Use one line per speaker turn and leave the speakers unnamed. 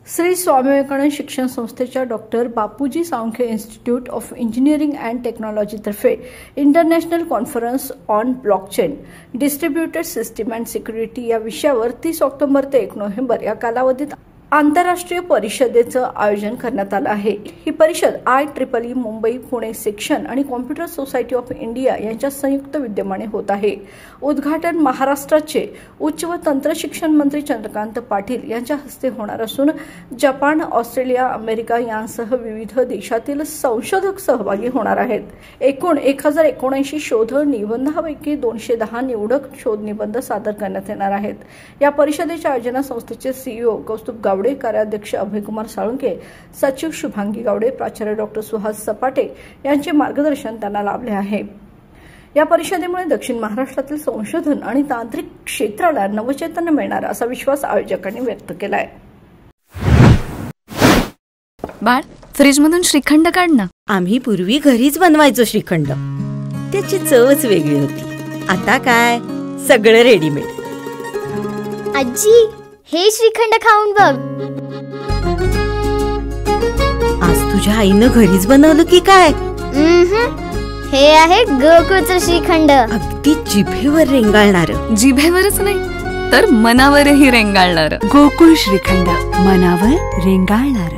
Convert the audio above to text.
श्री स्वामी विवेकानंद शिक्षण संस्थेच्या doctor Bapuji Salunkhe institute of engineering and टेक्नॉलॉजीतर्फे international conference on blockchain distributed system and security या विषयावर 30 ऑक्टोबर ते 1 नोव्हेंबर या कालावधीत आंतरराष्ट्रीय परिषदेचं आयोजन करण्यात आलं आहे। ही परिषद IEEE मुंबई पुणे सेक्शन आणि कॉम्प्युटर सोसायटी ऑफ इंडिया यांच्या संयुक्त विद्यमाने होत आहे। उद्घाटन महाराष्ट्राचे उच्च व तंत्र शिक्षण मंत्री चंद्रकांत पाटील यांच्या हस्ते होणार असून जपान, ऑस्ट्रेलिया, अमेरिका यांसह विविध देशातील संशोधक सहभागी होणार आहेत। एकूण 1079 शोध निबंधांपैकी 210 निवडक शोध निबंध सादर करण्यात येणार आहेत। या परिषदेच्या आयोजना संस्थेचे CEO कौस्तुभ गावडे, कार्याध्यक्ष अभयकुमार साळुंखे, सचिव शुभांगी गावडे, प्राचार्य डॉक्टर सुहास सपाटे यांचे मार्गदर्शन त्यांना लाभले आहे। या परिषदेमुळे दक्षिण महाराष्ट्रातील संशोधन आणि तांत्रिक क्षेत्राला नवचैतन्य मिळणार असा विश्वास आयोजकांनी व्यक्त केला आहे।
बाळ, फ्रीजमधून श्रीखंड काढ ना।
आम्ही पूर्वी घरीच बनवायचो श्रीखंड, त्याची चवच वेगळी होती। आता काय सगळं रेडीमेड।
आजी, हे श्रीखंड खाऊन बघ।
आज तुझ्या आईनं घरीच बनवलं की काय?
हे आहे गोकुळचं श्रीखंड,
अगदी जिभेवर रेंगाळणार।
जिभेवरच नाही तर मनावरही रेंगाळणार।
गोकुळ श्रीखंड, मनावर रेंगाळणार।